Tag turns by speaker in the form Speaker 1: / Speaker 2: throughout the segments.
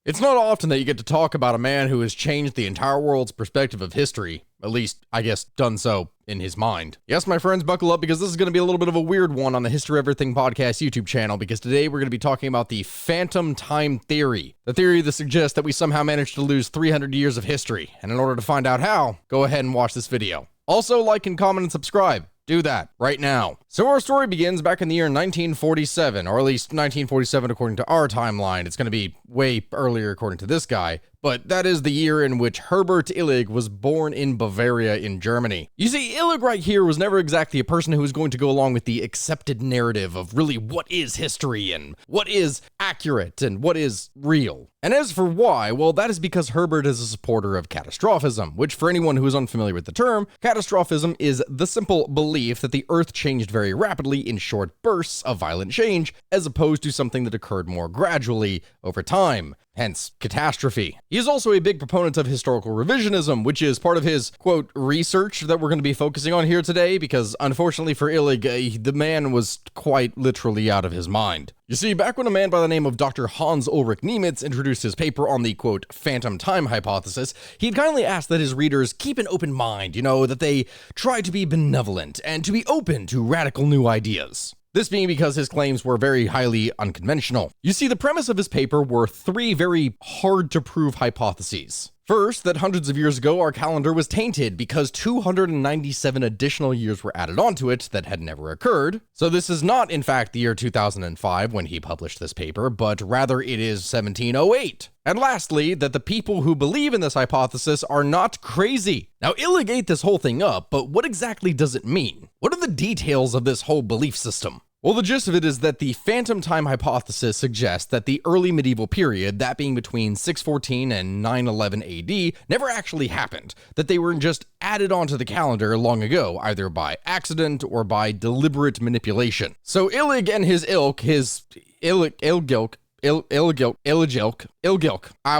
Speaker 1: It's not often that you get to talk about a man who has changed the entire world's perspective of history. At least, I guess, done so in his mind. Yes, my friends, buckle up because this is going to be a little bit of a weird one on the History of Everything podcast YouTube channel, because today we're going to be talking about the phantom time theory. The theory that suggests that we somehow managed to lose 300 years of history. And in order to find out how, go ahead and watch this video. Also, like and comment and subscribe. Do that right now. So our story begins back in the year 1947, or at least 1947 according to our timeline. It's going to be way earlier according to this guy, but that is the year in which Herbert Illig was born in Bavaria in Germany. You see, Illig right here was never exactly a person who was going to go along with the accepted narrative of really what is history and what is accurate and what is real. And as for why, well, that is because Herbert is a supporter of catastrophism, which for anyone who is unfamiliar with the term, catastrophism is the simple belief that the Earth changed very rapidly in short bursts of violent change, as opposed to something that occurred more gradually over time. Hence, catastrophe. He is also a big proponent of historical revisionism, which is part of his, quote, research that we're going to be focusing on here today, because unfortunately for Illig, the man was quite literally out of his mind. You see, back when a man by the name of Dr. Hans Ulrich Niemitz introduced his paper on the, quote, phantom time hypothesis, he'd kindly asked that his readers keep an open mind, that they try to be benevolent and to be open to radical new ideas. This being because his claims were very highly unconventional. You see, the premise of his paper were three very hard-to-prove hypotheses. First, that hundreds of years ago, our calendar was tainted because 297 additional years were added onto it that had never occurred. So this is not, in fact, the year 2005 when he published this paper, but rather it is 1708. And lastly, that the people who believe in this hypothesis are not crazy. Now, Illig ate this whole thing up, but what exactly does it mean? What are the details of this whole belief system? Well, the gist of it is that the phantom time hypothesis suggests that the early medieval period, that being between 614 and 911 AD, never actually happened, that they were just added onto the calendar long ago, either by accident or by deliberate manipulation. So Illig and his ilk,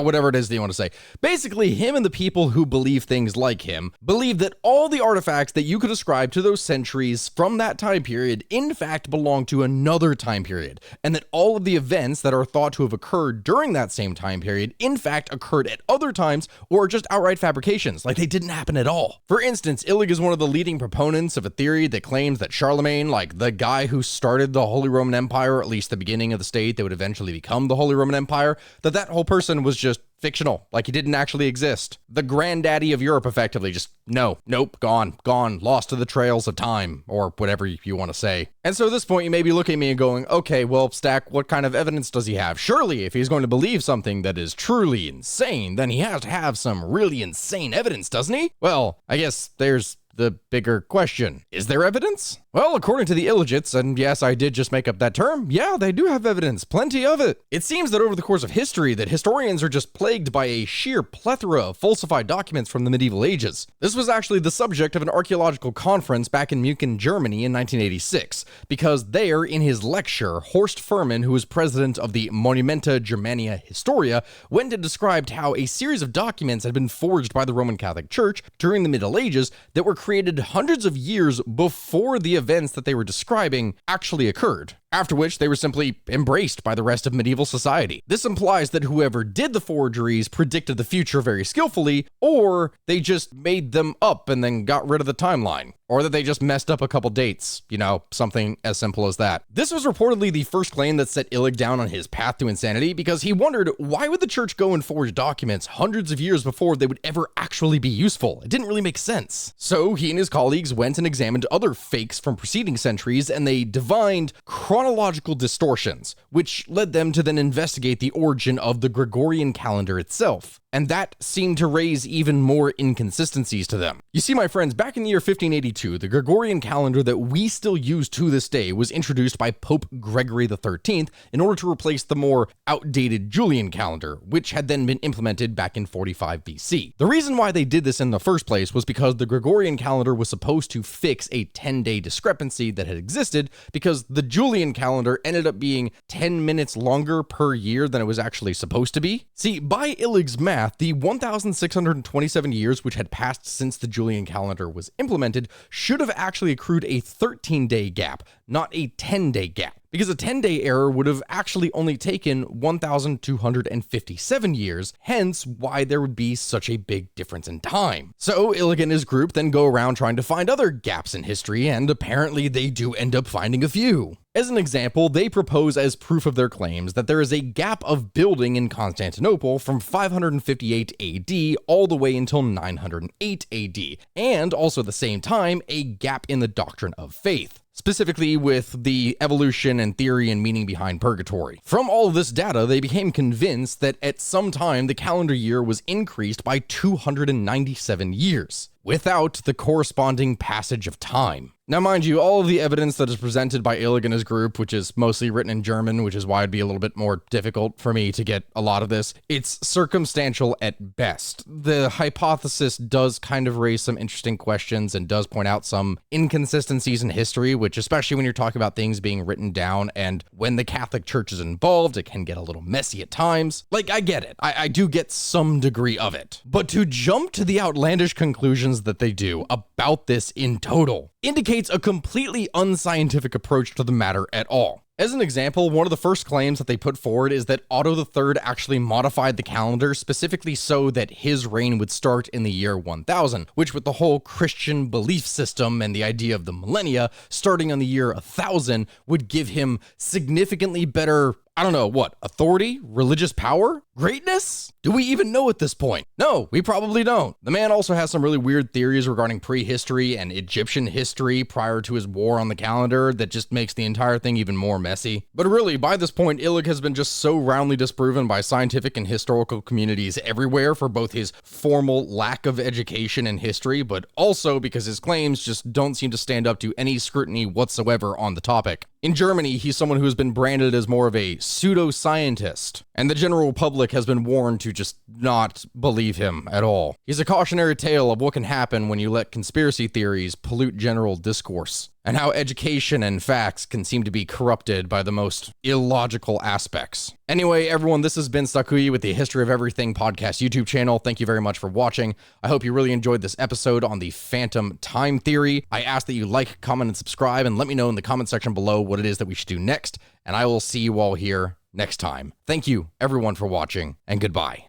Speaker 1: whatever it is that you want to say. Basically, him and the people who believe things like him believe that all the artifacts that you could ascribe to those centuries from that time period in fact belong to another time period, and that all of the events that are thought to have occurred during that same time period in fact occurred at other times or are just outright fabrications, like they didn't happen at all. For instance, Illig is one of the leading proponents of a theory that claims that Charlemagne, like the guy who started the Holy Roman Empire, or at least the beginning of the state that would eventually become the Holy Roman Empire, that whole person was just fictional, like he didn't actually exist. The granddaddy of Europe, effectively, just nope, gone, lost to the trails of time, or whatever you want to say. And so at this point, you may be looking at me and going, okay, well, Stack, what kind of evidence does he have? Surely, if he's going to believe something that is truly insane, then he has to have some really insane evidence, doesn't he? Well, I guess there's the bigger question. Is there evidence? Well, according to the illegits, and yes, I did just make up that term, yeah, they do have evidence, plenty of it. It seems that over the course of history that historians are just plagued by a sheer plethora of falsified documents from the medieval ages. This was actually the subject of an archaeological conference back in Munich, Germany in 1986, because there, in his lecture, Horst Furman, who was president of the Monumenta Germania Historia, went and described how a series of documents had been forged by the Roman Catholic Church during the Middle Ages that were created hundreds of years before the events that they were describing actually occurred, after which they were simply embraced by the rest of medieval society. This implies that whoever did the forgeries predicted the future very skillfully, or they just made them up and then got rid of the timeline, or that they just messed up a couple dates, something as simple as that. This was reportedly the first claim that set Illig down on his path to insanity, because he wondered, why would the church go and forge documents hundreds of years before they would ever actually be useful? It didn't really make sense. So he and his colleagues went and examined other fakes from preceding centuries, and they divined chronological distortions, which led them to then investigate the origin of the Gregorian calendar itself. And that seemed to raise even more inconsistencies to them. You see, my friends, back in the year 1582, the Gregorian calendar that we still use to this day was introduced by Pope Gregory XIII in order to replace the more outdated Julian calendar, which had then been implemented back in 45 BC. The reason why they did this in the first place was because the Gregorian calendar was supposed to fix a 10-day discrepancy that had existed, because the Julian calendar ended up being 10 minutes longer per year than it was actually supposed to be. See, by Illig's math, the 1,627 years which had passed since the Julian calendar was implemented should have actually accrued a 13-day gap, not a 10-day gap, because a 10-day error would have actually only taken 1,257 years, hence why there would be such a big difference in time. So Illig and his group then go around trying to find other gaps in history, and apparently they do end up finding a few. As an example, they propose as proof of their claims that there is a gap of building in Constantinople from 558 AD all the way until 908 AD, and also at the same time, a gap in the doctrine of faith, specifically with the evolution and theory and meaning behind purgatory. From all of this data, they became convinced that at some time the calendar year was increased by 297 years, without the corresponding passage of time. Now, mind you, all of the evidence that is presented by Illig and his group, which is mostly written in German, which is why it'd be a little bit more difficult for me to get a lot of this, it's circumstantial at best. The hypothesis does kind of raise some interesting questions and does point out some inconsistencies in history, which, especially when you're talking about things being written down and when the Catholic Church is involved, it can get a little messy at times. Like, I get it. I do get some degree of it. But to jump to the outlandish conclusions that they do about this in total indicates a completely unscientific approach to the matter at all. As an example, one of the first claims that they put forward is that Otto III actually modified the calendar specifically so that his reign would start in the year 1000, which with the whole Christian belief system and the idea of the millennia starting on the year 1000 would give him significantly better, I don't know, what, authority, religious power, greatness? Do we even know at this point? No, we probably don't. The man also has some really weird theories regarding prehistory and Egyptian history prior to his war on the calendar that just makes the entire thing even more messy. But really, by this point, Illig has been just so roundly disproven by scientific and historical communities everywhere for both his formal lack of education in history, but also because his claims just don't seem to stand up to any scrutiny whatsoever on the topic. In Germany, he's someone who has been branded as more of a pseudo-scientist, and the general public has been warned to just not believe him at all. He's a cautionary tale of what can happen when you let conspiracy theories pollute general discourse, and how education and facts can seem to be corrupted by the most illogical aspects. Anyway, everyone, this has been Sakuya with the History of Everything podcast YouTube channel. Thank you very much for watching. I hope you really enjoyed this episode on the phantom time theory. I ask that you like, comment, and subscribe, and let me know in the comment section below what it is that we should do next, and I will see you all here next time. Thank you, everyone, for watching, and goodbye.